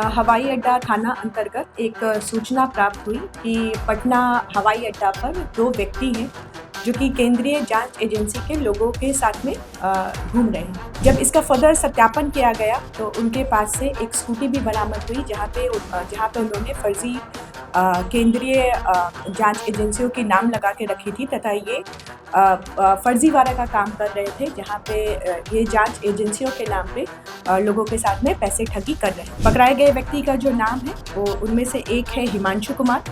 हवाई अड्डा थाना अंतर्गत एक सूचना प्राप्त हुई कि पटना हवाई अड्डा पर 2 व्यक्ति हैं जो कि केंद्रीय जांच एजेंसी के लोगों के साथ में घूम रहे हैं। जब इसका फर्दर सत्यापन किया गया तो उनके पास से एक स्कूटी भी बरामद हुई जहां पे उन्होंने फर्जी केंद्रीय जांच एजेंसियों की नाम लगा के रखी थी तथा ये फर्जीवाड़ा का काम कर रहे थे जहां पे ये जांच एजेंसियों के नाम पे लोगों के साथ में पैसे ठगी कर रहे हैं। पकड़ाए गए व्यक्ति का जो नाम है वो उनमें से एक है हिमांशु कुमार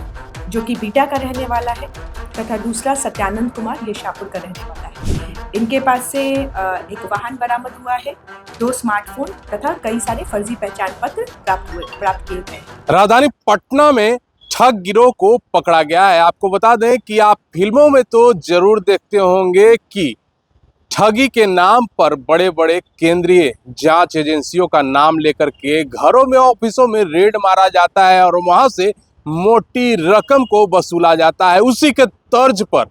जो कि बीटा का रहने वाला है तथा दूसरा सत्यानंद कुमार ये शाहपुर का रहने वाला है। इनके पास से एक वाहन बरामद हुआ है, 2 स्मार्टफोन तथा कई सारे फर्जी पहचान पत्र प्राप्त किए गए। राजधानी पटना में ठग गिरोह को पकड़ा गया है। आपको बता दें कि आप फिल्मों में तो जरूर देखते होंगे कि ठगी के नाम पर बड़े बड़े केंद्रीय जांच एजेंसियों का नाम लेकर के घरों में ऑफिसों में रेड मारा जाता है और वहां से मोटी रकम को वसूला जाता है। उसी के तर्ज पर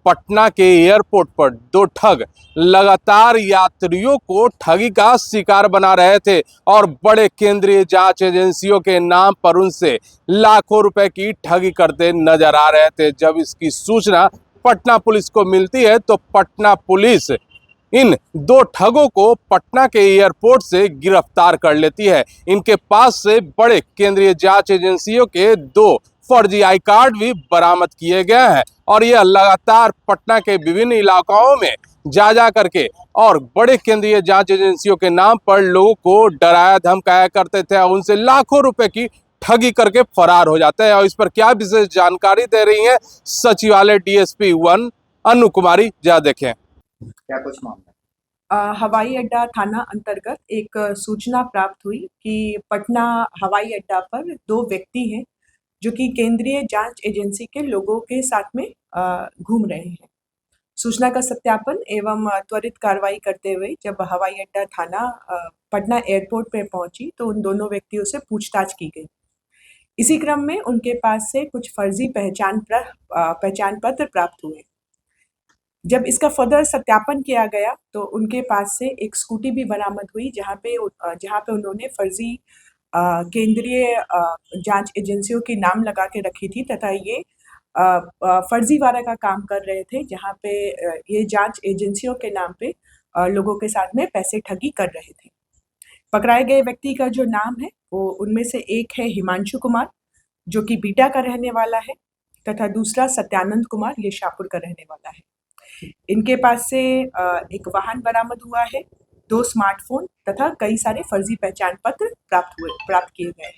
पटना के एयरपोर्ट पर 2 ठग लगातार यात्रियों को ठगी का शिकार बना रहे थे और बड़े केंद्रीय जांच एजेंसियों के नाम पर उनसे लाखों रुपए की ठगी करते नजर आ रहे थे। जब इसकी सूचना पटना पुलिस को मिलती है तो पटना पुलिस इन 2 ठगों को पटना के एयरपोर्ट से गिरफ्तार कर लेती है। इनके पास से बड़े केंद्रीय जांच एजेंसियों के 2 फर्जी आई कार्ड भी बरामद किए गए हैं और यह लगातार पटना के विभिन्न इलाकाओं में जा करके और बड़े केंद्रीय जांच एजेंसियों के नाम पर लोगों को डराया धमकाया करते थे और उनसे लाखों रुपए की ठगी करके फरार हो जाते हैं। और इस पर क्या विशेष जानकारी दे रही है सचिवालय डीएसपी 1 अनु कुमारी, जरा देखें। क्या कुछ मामला? हवाई अड्डा थाना अंतर्गत एक सूचना प्राप्त हुई कि पटना हवाई अड्डा पर 2 व्यक्ति हैं जो कि केंद्रीय जांच एजेंसी के लोगों के साथ में घूम रहे हैं। सूचना का सत्यापन एवं त्वरित कार्रवाई करते हुए जब हवाई अड्डा थाना पटना एयरपोर्ट पर पहुंची तो उन दोनों व्यक्तियों से पूछताछ की गई। इसी क्रम में उनके पास से कुछ फर्जी पहचान पत्र प्राप्त हुए। जब इसका फर्दर सत्यापन किया गया तो उनके पास से एक स्कूटी भी बरामद हुई जहां पे उन्होंने फर्जी केंद्रीय जांच एजेंसियों की नाम लगा के रखी थी तथा ये फर्जीवाड़ा का काम कर रहे थे जहां पे ये जांच एजेंसियों के नाम पे लोगों के साथ में पैसे ठगी कर रहे थे। पकड़ाए गए व्यक्ति का जो नाम है वो उनमें से एक है हिमांशु कुमार जो कि बीटा का रहने वाला है तथा दूसरा सत्यानंद कुमार ये शाहपुर का रहने वाला है। इनके पास से एक वाहन बरामद हुआ है, 2 स्मार्टफोन तथा कई सारे फर्जी पहचान पत्र प्राप्त किए गए हैं।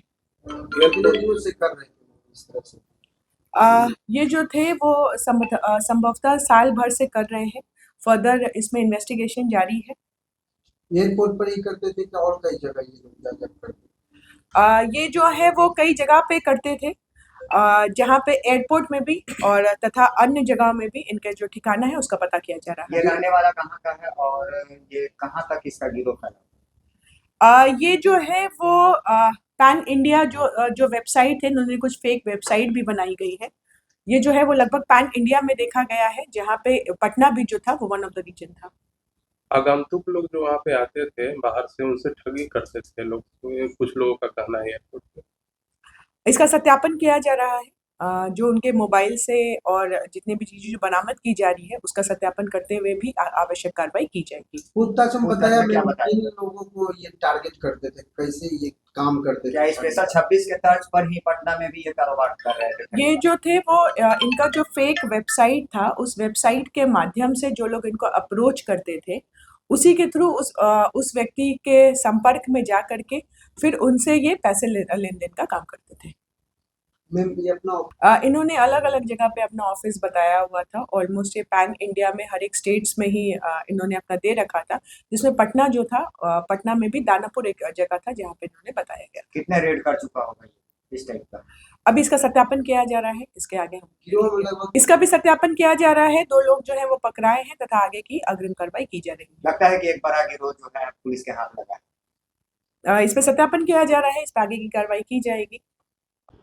ये जो थे वो संभवतः साल भर से कर रहे हैं। फर्दर इसमें इन्वेस्टिगेशन जारी है। एयरपोर्ट पर ही करते थे क्या और कई जगह ये लोग करते? ये जो है वो कई जगह पे करते थे जहाँ पे एयरपोर्ट में भी और तथा अन्य जगह में भी इनका जो ठिकाना है उसका पता किया जा रहा है। ये रहने वाला कहाँ का है और ये कहाँ तक इसका गिरोह फैला? ये जो है वो पैन इंडिया जो वेबसाइट है, उन्होंने कुछ फेक वेबसाइट भी बनाई गई है। ये जो है वो लगभग पैन इंडिया में देखा गया है जहाँ पे पटना भी जो था वो वन ऑफ द रीजन था। आगंतुक लोग जो वहाँ पे आते थे बाहर से उनसे ठगी करते थे लोग, कुछ लोगों का कहना है एयरपोर्ट पे। इसका सत्यापन किया जा रहा है। जो उनके मोबाइल से और जितने भी चीजें जो बरामद की जा रही है उसका सत्यापन करते हुए भी आवश्यक कार्रवाई की जाएगी। पूछताछ में बताया इन लोगों को ये टारगेट करते थे, कैसे ये काम करते थे? क्या स्पेशल 26 के तर्ज पर ही पटना में भी ये कारोबार कर रहे थे? ये जो थे वो इनका जो फेक वेबसाइट था उस वेबसाइट के माध्यम से जो लोग इनको अप्रोच करते थे उसी के थ्रू उस व्यक्ति के संपर्क में जा करके फिर उनसे ये पैसे लेन देन का काम करते थे। इन्होंने अलग अलग जगह पे अपना ऑफिस बताया हुआ था। ऑलमोस्ट ये पैन इंडिया में हर एक स्टेट्स में ही इन्होंने अपना दे रखा था, जिसमें पटना जो था, पटना में भी दानापुर एक जगह था जहाँ पे इन्होंने बताया गया। कितने रेड कर चुका होगा इस टाइप का? अभी इसका सत्यापन किया जा रहा है। इसके आगे इसका भी सत्यापन किया जा रहा है। 2 लोग जो है वो पकड़ाए हैं तथा आगे की अग्रिम कार्रवाई की जा रही है। लगता है कि एक बड़ा गिरोह जो है पुलिस के हाथ लगा है। इस पर सत्यापन किया जा रहा है, इस पर आगे की कार्रवाई की जाएगी।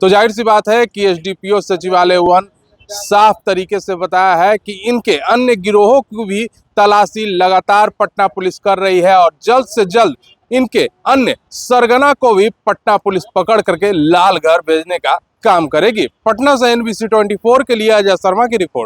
तो जाहिर सी बात है कि एसडीपीओ सचिवालय 1 साफ तरीके से बताया है कि इनके अन्य गिरोहों की भी तलाशी लगातार पटना पुलिस कर रही है और जल्द से जल्द इनके अन्य सरगना को भी पटना पुलिस पकड़ करके लाल घर भेजने का काम करेगी। पटना से NBC 24 के लिए अजय शर्मा की रिपोर्ट।